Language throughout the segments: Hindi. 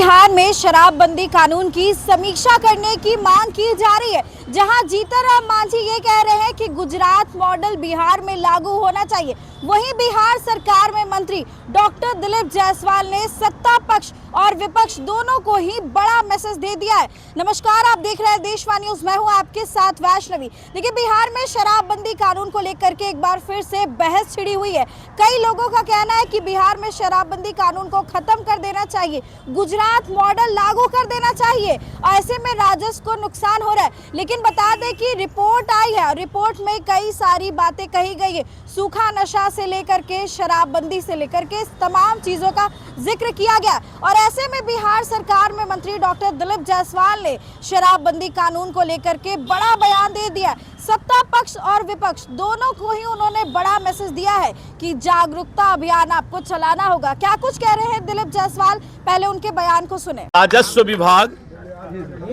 बिहार में शराबबंदी कानून की समीक्षा करने की मांग की जा रही है, जहां जीतनराम मांझी ये कह रहे हैं कि गुजरात मॉडल बिहार में लागू होना चाहिए। वहीं बिहार सरकार में मंत्री डॉक्टर दिलीप जायसवाल ने सत्ता पक्ष और विपक्ष दोनों को ही बड़ा मैसेज दे दिया है। नमस्कार, आप देख रहे हैं देशवाणी न्यूज, मैं हूं आपके साथ वैष्णवी। देखिए, बिहार में शराबबंदी कानून को लेकर के एक बार फिर से बहस छिड़ी हुई है। कई लोगों का कहना है कि बिहार में शराबबंदी कानून को खत्म कर देना चाहिए, गुजरात मॉडल लागू कर देना चाहिए। ऐसे में राजस्व को नुकसान हो रहा है। लेकिन बता दें कि रिपोर्ट आई है, रिपोर्ट में कई सारी बातें कही गई है। सूखा नशा से लेकर के शराबबंदी से लेकर के तमाम चीजों का जिक्र किया गया। और ऐसे में बिहार सरकार में मंत्री डॉक्टर दिलीप जायसवाल ने शराबबंदी कानून को लेकर के बड़ा बयान दे दिया। सत्ता पक्ष और विपक्ष दोनों को ही उन्होंने बड़ा मैसेज दिया है कि जागरूकता अभियान आपको चलाना होगा। क्या कुछ कह रहे हैं दिलीप जायसवाल, पहले उनके बयान को सुने। राजस्व विभाग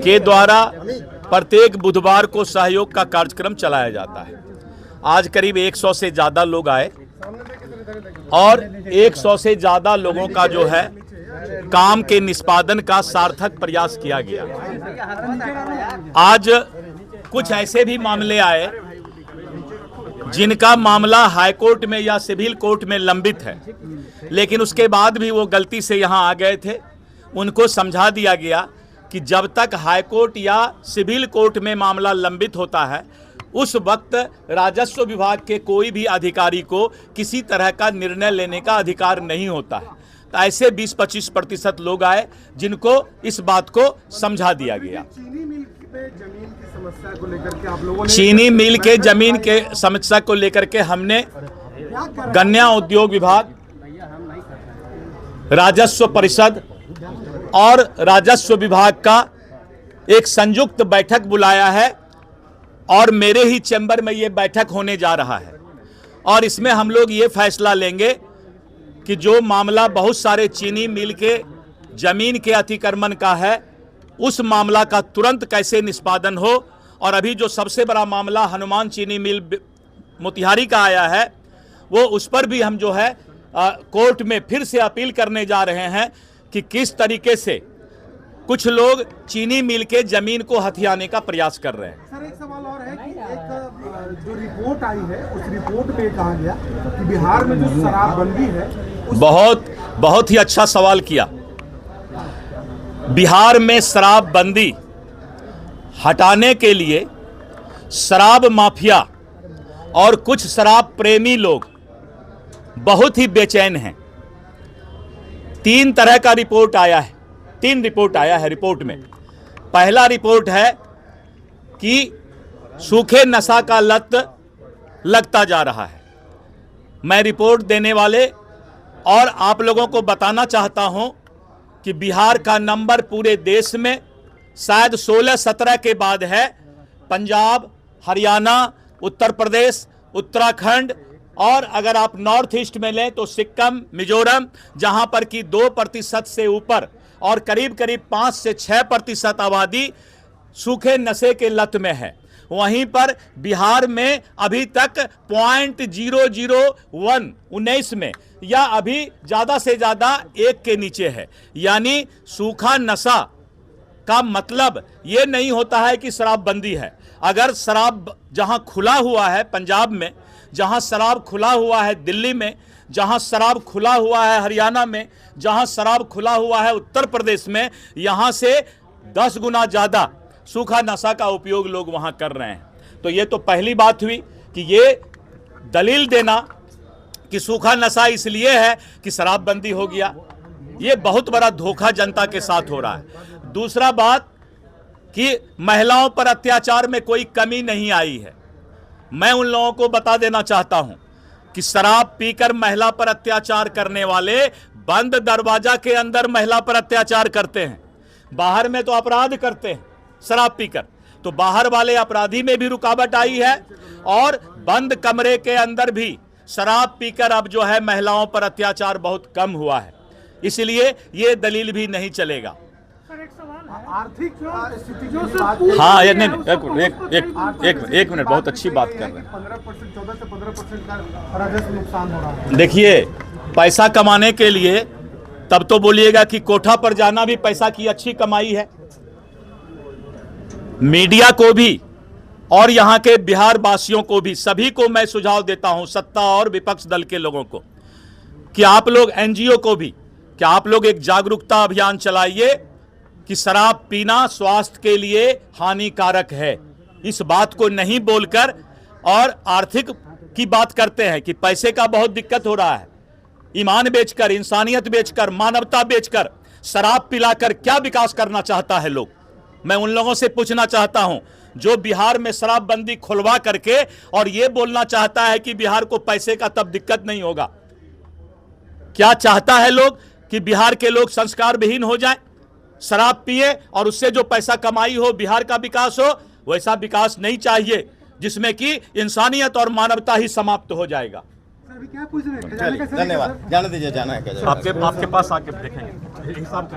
के द्वारा प्रत्येक बुधवार को सहयोग का कार्यक्रम चलाया जाता है। आज करीब 100 से ज्यादा लोग आए और 100 से ज्यादा लोगों का जो है काम के निष्पादन का सार्थक प्रयास किया गया। आज कुछ ऐसे भी मामले आए जिनका मामला हाईकोर्ट में या सिविल कोर्ट में लंबित है, लेकिन उसके बाद भी वो गलती से यहाँ आ गए थे। उनको समझा दिया गया कि जब तक हाईकोर्ट या सिविल कोर्ट में मामला लंबित होता है, उस वक्त राजस्व विभाग के कोई भी अधिकारी को किसी तरह का निर्णय लेने का अधिकार नहीं होता है। तो ऐसे 20-25% लोग आए जिनको इस बात को समझा दिया गया। चीनी मिल की समस्या को लेकर के आप लोगों ने चीनी मिल के जमीन के समस्या को लेकर के हमने गन्ना उद्योग विभाग, राजस्व परिषद और राजस्व विभाग का एक संयुक्त बैठक बुलाया है और मेरे ही चैम्बर में ये बैठक होने जा रहा है। और इसमें हम लोग ये फैसला लेंगे कि जो मामला बहुत सारे चीनी मिल के जमीन के अतिक्रमण का है, उस मामला का तुरंत कैसे निष्पादन हो। और अभी जो सबसे बड़ा मामला हनुमान चीनी मिल मोतिहारी का आया है, वो उस पर भी हम जो है कोर्ट में फिर से अपील करने जा रहे हैं कि किस तरीके से कुछ लोग चीनी मिल के जमीन को हथियाने का प्रयास कर रहे हैं। सर, एक सवाल और है कि एक जो रिपोर्ट आई है, उस रिपोर्ट में कहा गया कि बिहार में जो शराबबंदी है बहुत ही अच्छा सवाल किया। बिहार में शराबबंदी हटाने के लिए शराब माफिया और कुछ शराब प्रेमी लोग बहुत ही बेचैन हैं। 3 तरह का रिपोर्ट आया है, 3 रिपोर्ट आया है। रिपोर्ट में पहला रिपोर्ट है कि सूखे नशा का लत लगता जा रहा है। मैं रिपोर्ट देने वाले और आप लोगों को बताना चाहता हूं कि बिहार का नंबर पूरे देश में शायद 16-17 के बाद है। पंजाब, हरियाणा, उत्तर प्रदेश, उत्तराखंड और अगर आप नॉर्थ ईस्ट में लें तो सिक्किम, मिजोरम, जहां पर कि 2% से ऊपर और करीब करीब 5 से 6% आबादी सूखे नशे के लत में है। वहीं पर बिहार में अभी तक 0.001 19 में या अभी ज़्यादा से ज़्यादा 1 के नीचे है। यानी सूखा नशा का मतलब ये नहीं होता है कि शराबबंदी है। अगर शराब जहां खुला हुआ है पंजाब में, जहां शराब खुला हुआ है दिल्ली में, जहां शराब खुला हुआ है हरियाणा में, जहां शराब खुला हुआ है उत्तर प्रदेश में, यहां से 10 गुना ज़्यादा सूखा नशा का उपयोग लोग वहां कर रहे हैं। तो ये तो पहली बात हुई कि ये दलील देना कि सूखा नशा इसलिए है कि शराबबंदी हो गया, ये बहुत बड़ा धोखा जनता के साथ हो रहा है। दूसरा बात कि महिलाओं पर अत्याचार में कोई कमी नहीं आई है। मैं उन लोगों को बता देना चाहता हूं कि शराब पीकर महिला पर अत्याचार करने वाले बंद दरवाजा के अंदर महिला पर अत्याचार करते हैं, बाहर में तो अपराध करते हैं शराब पीकर। तो बाहर वाले अपराधी में भी रुकावट आई है और बंद कमरे के अंदर भी शराब पीकर अब जो है महिलाओं पर अत्याचार बहुत कम हुआ है। इसलिए ये दलील भी नहीं चलेगा। आर्थिक स्थिति, हाँ, एक मिनट, बहुत अच्छी बात कर रहे हैं। 14 से 15% का राजस्व नुकसान हो रहा है। देखिए, पैसा कमाने के लिए तब तो बोलिएगा कि कोठा पर जाना भी पैसा की अच्छी कमाई है। मीडिया को भी और यहां के बिहार वासियों को भी, सभी को मैं सुझाव देता हूं, सत्ता और विपक्ष दल के लोगों को, कि आप लोग एनजीओ को भी, कि आप लोग एक जागरूकता अभियान चलाइए कि शराब पीना स्वास्थ्य के लिए हानिकारक है। इस बात को नहीं बोलकर और आर्थिक की बात करते हैं कि पैसे का बहुत दिक्कत हो रहा है। ईमान बेचकर, इंसानियत बेचकर, मानवता बेचकर, शराब पिलाकर क्या विकास करना चाहता है लोग? मैं उन लोगों से पूछना चाहता हूं जो बिहार में शराबबंदी खुलवा करके और यह बोलना चाहता है कि बिहार को पैसे का तब दिक्कत नहीं होगा। क्या चाहता है लोग कि बिहार के लोग संस्कार विहीन हो जाएं, शराब पिए और उससे जो पैसा कमाई हो, बिहार का विकास हो? वैसा विकास नहीं चाहिए जिसमें कि इंसानियत और मानवता ही समाप्त हो जाएगा। अभी क्या पूछ रहे हैं? खजाने का सर, धन्यवाद, जाने दीजिए, जाना है क्या? आपके पास आके देखेंगे हिसाब से।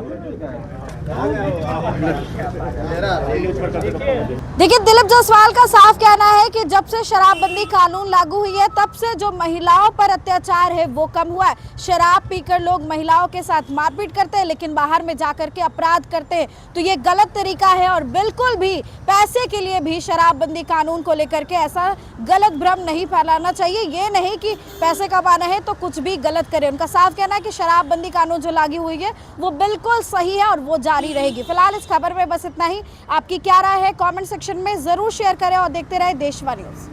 देखिए, दिलीप जायसवाल का साफ कहना है कि जब से शराबबंदी कानून लागू हुई है तब से जो महिलाओं पर अत्याचार है वो कम हुआ है। शराब पीकर लोग महिलाओं के साथ मारपीट करते हैं लेकिन बाहर में जाकर के अपराध करते हैं, तो ये गलत तरीका है। और बिल्कुल भी पैसे के लिए भी शराबबंदी कानून को लेकर के ऐसा गलत भ्रम नहीं फैलाना चाहिए। ये नहीं कि पैसे कमाना है तो कुछ भी गलत करें। उनका साफ कहना है कि शराबबंदी कानून जो लागू हुई है वो बिल्कुल सही है और वो जारी रहेगी। फिलहाल इस खबर में बस इतना ही। आपकी क्या राय है कमेंट सेक्शन में जरूर शेयर करें और देखते रहे देशवा न्यूज़।